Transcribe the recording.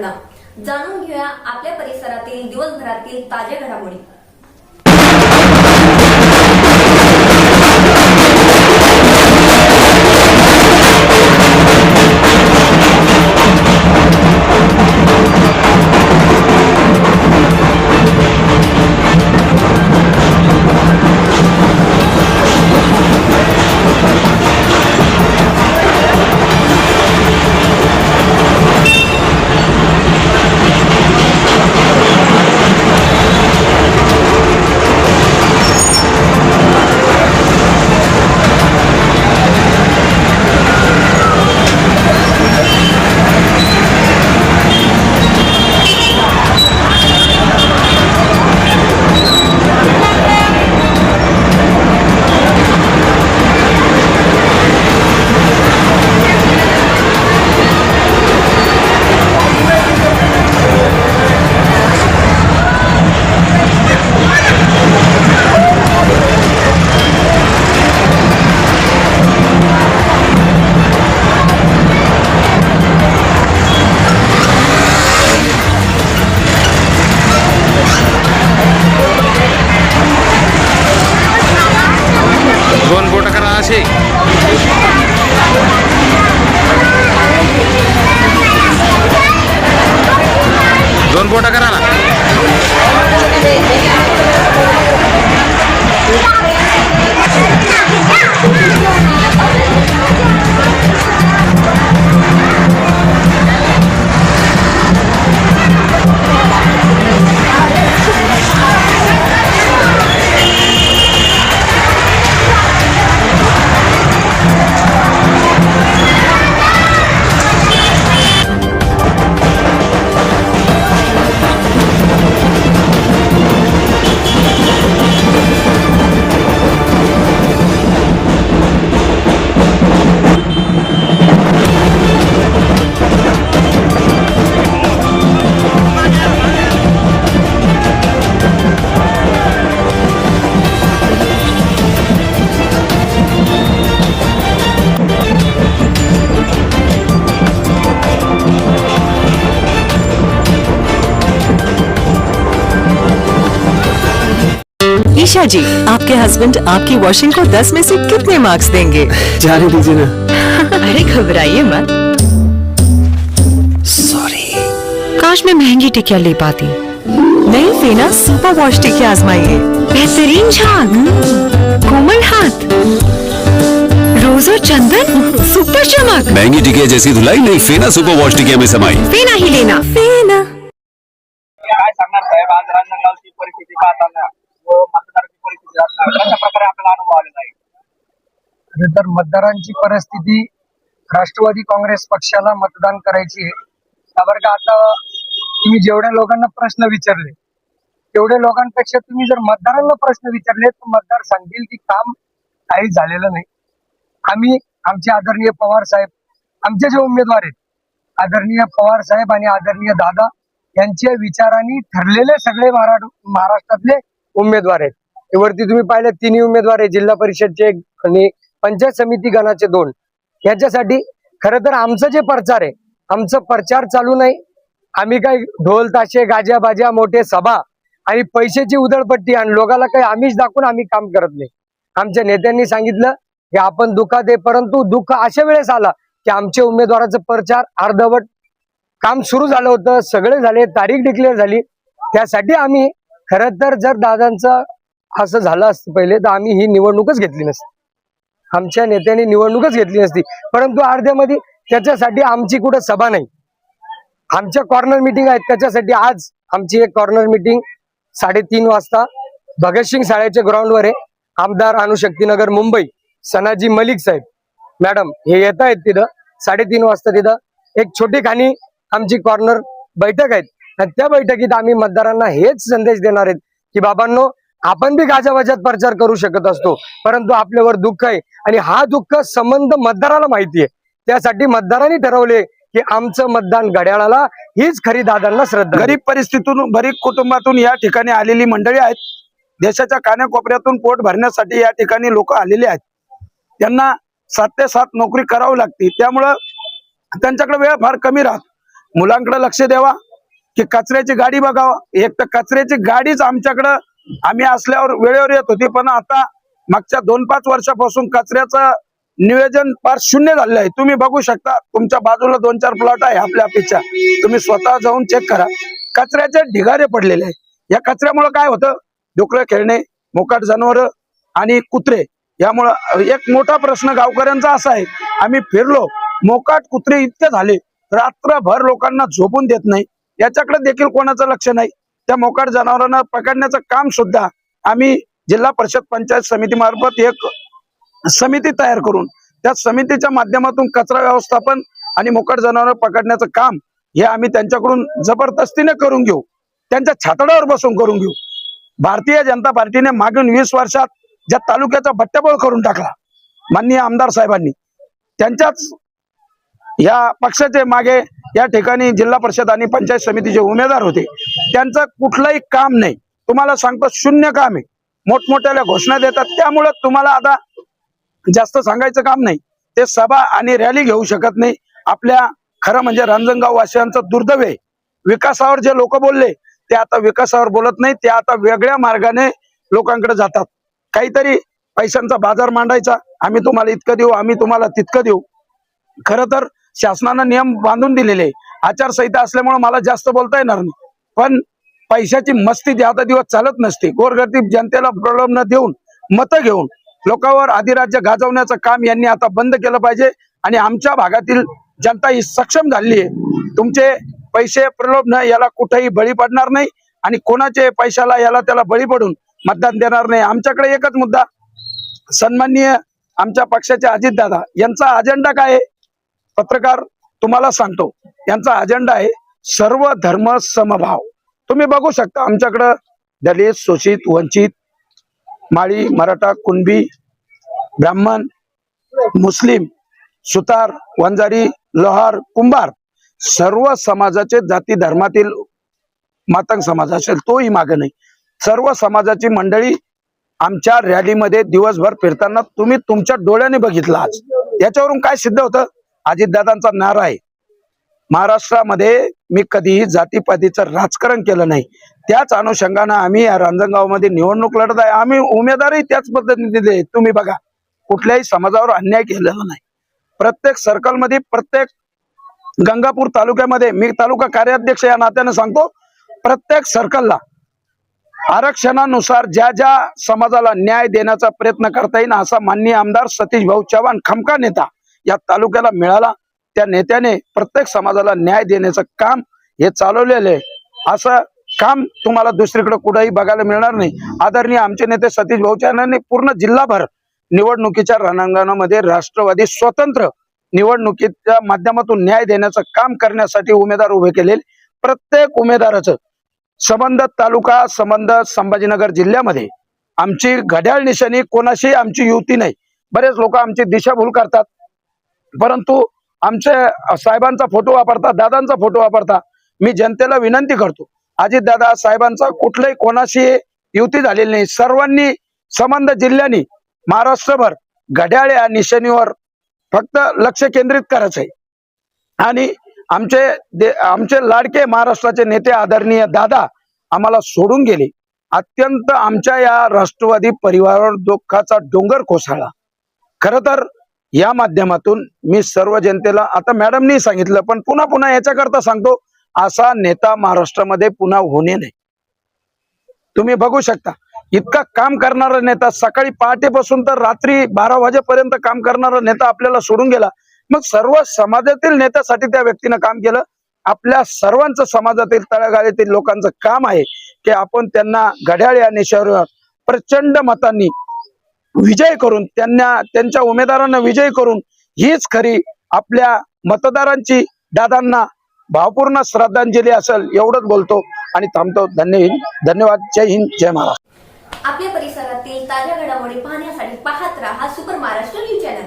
घटना जाणून घेऊया आपल्या परिसरातील दिवसभरातील ताज्या घडामोडी। दोन बोटा करा ना। ईशा जी, आपके हस्बैंड आपकी वॉशिंग को 10 में से कितने मार्क्स देंगे? जाने दीजिए ना। अरे घबराइए मत। सॉरी। काश मैं महंगी टिकिया ले पाती। नहीं फेना सुपर वॉश टिकिया आजमाइए। बेहतरीन झाग, कोमल हाथ, रोज और चंदन, सुपर चमक। महंगी टिकिया जैसी धुलाई नहीं, फेना सुपर वॉश टिकिया में समाई। फेना ही लेना। फेना। काय सांगणार साहेब, आज राजनांदगावची परिस्थिती पाहताना व मतदारांची परिस्थिती कशा प्रकारे आपल्याला अनुभव आलेला आहे? खरं तर मतदारांची परिस्थिती राष्ट्रवादी काँग्रेस पक्षाला मतदान करायची आहे। कारण का आता तुम्ही जेवढ्या लोकांना प्रश्न विचारले तेवढ्या लोकांपेक्षा तुम्ही जर मतदारांना प्रश्न विचारले तर मतदार सांगतील की काम काही झालेलं नाही। आम्ही आमचे आदरणीय पवार साहेब, आमचे जे उमेदवार आहेत आदरणीय पवार साहेब आणि आदरणीय दादा यांच्या विचारांनी ठरलेले सगळे महाराष्ट्रातले उमेदवार आहेत। वरती तुम्ही पाहिलं तिन्ही उमेदवार आहे, जिल्हा परिषदचे आणि पंचायत समिती गणाचे 2। याच्यासाठी खरं तर आमचं जे प्रचार आहे, आमचं प्रचार चालू नाही। आम्ही काही ढोल ताशे गाज्या बाज्या मोठे सभा आणि पैशाची उधळपट्टी आणि लोकांना काही आमिष दाखवून आम्ही काम करत नाही। आमच्या नेत्यांनी सांगितलं की आपण दुःखात आहे, परंतु दुःख अशा वेळेस आला की आमच्या उमेदवाराचं प्रचार अर्धवट काम सुरू झालं होतं, सगळे झाले, तारीख डिक्लेअर झाली। त्यासाठी आम्ही खरं तर जर दादांचं असं झालं असतं पहिले तर आम्ही ही निवडणूकच घेतली नसती, आमच्या नेत्यांनी निवडणूकच घेतली नसती। परंतु अर्ध्यामध्ये त्याच्यासाठी आमची कुठं सभा नाही, आमच्या कॉर्नर मीटिंग आहेत। त्याच्यासाठी आज आमची एक कॉर्नर मीटिंग 3:30 वाजता भगतसिंग शाळेच्या ग्राउंडवर आहे। आमदार अणुशक्तीनगर मुंबई सनाजी मलिक साहेब मॅडम हे येत आहेत तिथं 3:30 वाजता। तिथं एक छोटी खाणी आमची कॉर्नर बैठक आहेत आणि त्या बैठकीत आम्ही मतदारांना हेच संदेश देणार आहेत की बाबांनो, आपण बी गाजावाजात प्रचार करू शकत असतो, परंतु आपल्यावर दुःख आहे आणि हा दुःख संबंध मतदाराला माहिती आहे। त्यासाठी मतदारांनी ठरवले की आमचं मतदान घड्याळाला हीच खरी दादांना श्रद्धा। गरीब परिस्थितीतून, गरीब कुटुंबातून या ठिकाणी आलेली मंडळी आहेत। देशाच्या कानाकोपऱ्यातून पोट भरण्यासाठी या ठिकाणी लोक आलेले आहेत। त्यांना 7 ते 7 नोकरी करावी लागते, त्यामुळं त्यांच्याकडे वेळ फार कमी राहत। मुलांकडे लक्ष द्यावा की कचऱ्याची गाडी बघावा. एक तर कचऱ्याची गाडीच आमच्याकडं आम्ही असल्यावर वेळेवर येत होती, पण आता मागच्या 2-5 वर्षापासून कचऱ्याचं नियोजन फार शून्य झालेलं आहे. तुम्ही बघू शकता, तुमच्या बाजूला 2-4 प्लॉट आहे आपल्या ऑफिसच्या, तुम्ही स्वतः जाऊन चेक करा. कचऱ्याचे ढिगारे पडलेले आहे. या कचऱ्यामुळे काय होतं, डुकरं खेळणे, मोकाट जनावर आणि कुत्रे, यामुळं एक मोठा प्रश्न गावकऱ्यांचा असा आहे. आम्ही फिरलो, मोकाट कुत्रे इतके झाले, रात्रभर लोकांना झोपून देत नाही. याच्याकडे देखील कोणाचं लक्ष नाही. त्या मोकाट जनावरांना पकडण्याचं काम सुद्धा आम्ही जिल्हा परिषद पंचायत समिती मार्फत एक समिती तयार करून त्या समितीच्या माध्यमातून कचरा व्यवस्थापन आणि मोकाट जनावर पकडण्याचं काम हे आम्ही त्यांच्याकडून जबरदस्तीने करून घेऊ, त्यांच्या छातडावर बसून करून घेऊ. भारतीय जनता पार्टीने मागील 20 वर्षात ज्या तालुक्याचा बट्ट्याबोळ करून टाकला, माननीय आमदार साहेबांनी, त्यांच्याच या पक्षाचे मागे या ठिकाणी जिल्हा परिषद आणि पंचायत समितीचे उमेदवार होते. त्यांचं कुठलंही काम नाही. तुम्हाला सांगतो, शून्य काम आहे. मोठमोठ्या घोषणा देतात, त्यामुळे तुम्हाला आता जास्त सांगायचं काम नाही. ते सभा आणि रॅली घेऊ शकत नाही. आपल्या खरं म्हणजे रांजणगाव वासियांचं दुर्दैव आहे. विकासावर जे लोक बोलले ते आता विकासावर बोलत नाही, ते आता वेगळ्या मार्गाने लोकांकडे जातात. काहीतरी पैशांचा बाजार मांडायचा, आम्ही तुम्हाला इतकं देऊ, आम्ही तुम्हाला तितकं देऊ. खरं तर शासनानं नियम बांधून दिलेले, आचारसंहिता असल्यामुळे मला जास्त बोलता येणार नाही, पण पैशाची मस्ती ज्यादा दिवस चालत नसते. गोरगरीब जनतेला प्रलोभन देऊन मतं घेऊन लोकांवर अधिराज्य गाजवण्याचं काम यांनी आता बंद केलं पाहिजे. आणि आमच्या भागातील जनता ही सक्षम झाली आहे. तुमचे पैसे प्रलोभन याला कुठेही बळी पडणार नाही आणि कोणाचे पैशाला याला त्याला बळी पडून मतदान देणार नाही. आमच्याकडे एकच मुद्दा, सन्माननीय आमच्या पक्षाचे अजितदादा यांचा अजेंडा काय आहे, पत्रकार तुम्हाला सांगतो. यांचा अजेंडा आहे सर्व धर्म समभाव. तुम्ही बघू शकता, आमच्याकडं दलित, शोषित, वंचित, माळी, मराठा, कुणबी, ब्राह्मण, मुस्लिम, सुतार, वंजारी, लोहार, कुंभार, सर्व समाजाचे, जाती धर्मातील मातंग समाज असेल तोही मागे नाही, सर्व समाजाची मंडळी आमच्या रॅलीमध्ये दिवसभर फिरताना तुम्ही तुमच्या डोळ्याने बघितलं. आज याच्यावरून काय सिद्ध होतं, अजितदादांचा नारा आहे, महाराष्ट्रामध्ये मी कधीही जातीपातीचं राजकारण केलं नाही. त्याच अनुषंगाने आम्ही या रांजणगावमध्ये निवडणूक लढत आहे. आम्ही उमेदवारही त्याच पद्धतीने दिले. तुम्ही बघा, कुठल्याही समाजावर अन्याय केलेला नाही. प्रत्येक सर्कलमध्ये, प्रत्येक गंगापूर तालुक्यामध्ये, मी तालुका कार्याध्यक्ष या नात्याने सांगतो, प्रत्येक सर्कलला आरक्षणानुसार ज्या ज्या समाजाला न्याय देण्याचा प्रयत्न करता येईल असा माननीय आमदार सतीश भाऊ चव्हाण, खमका नेता या तालुक्याला मिळाला. त्या नेत्याने प्रत्येक समाजाला न्याय देण्याचं काम हे चालवलेलं आहे. असं काम तुम्हाला दुसरीकडे कुठेही बघायला मिळणार नाही. आदरणीय आमचे नेते सतीश भाऊ चव्हाणांनी पूर्ण जिल्हाभर निवडणुकीच्या रणांगणामध्ये राष्ट्रवादी स्वतंत्र निवडणुकीच्या माध्यमातून न्याय देण्याचं काम करण्यासाठी उमेदवार उभे केलेले. प्रत्येक उमेदवाराचं संबंधित तालुका, संबंधित संभाजीनगर जिल्ह्यामध्ये आमची घड्याळ निशाणी, कोणाशी आमची युती नाही. बरेच लोक आमची दिशाभूल करतात, परंतु आमचे साहेबांचा फोटो वापरता, दादांचा फोटो वापरता. मी जनतेला विनंती करतो, अजितदादा साहेबांचा कुठल्याही कोणाशी युती झालेली नाही. सर्वांनी, संबंधित जिल्ह्यांनी महाराष्ट्रभर घड्याळ या निशाणीवर फक्त लक्ष केंद्रित करायचं आहे. आणि आमचे लाडके महाराष्ट्राचे नेते आदरणीय दादा आम्हाला सोडून गेले. अत्यंत आमच्या या राष्ट्रवादी परिवारावर दुःखाचा डोंगर कोसळला. खरं तर या माध्यमातून मी सर्व जनतेला, आता मॅडमनी सांगितलं पण पुन्हा पुन्हा याच्याकरता सांगतो, असा नेता महाराष्ट्रामध्ये पुन्हा होणे नाही. तुम्ही बघू शकता, इतका काम करणारा नेता, सकाळी पहाटेपासून तर रात्री 12 वाजेपर्यंत काम करणारा नेता आपल्याला सोडून गेला. मग सर्व समाजातील नेत्यासाठी त्या व्यक्तीनं काम केलं. आपल्या सर्वांचं समाजातील तळागाळातील लोकांचं काम आहे की आपण त्यांना घड्याळ या निशावर प्रचंड मतांनी विजय करून, त्यांच्या उमेदवारांना विजय करून, हीच खरी आपल्या मतदारांची दादांना भावपूर्ण श्रद्धांजली असेल. एवढंच बोलतो आणि थांबतो. धन्यवाद. जय हिंद, जय महाराष्ट्र. आपल्या परिसरातील ताज्या घडामोडी पाहण्यासाठी पाहत राहा सुपर महाराष्ट्र न्यूज चॅनल.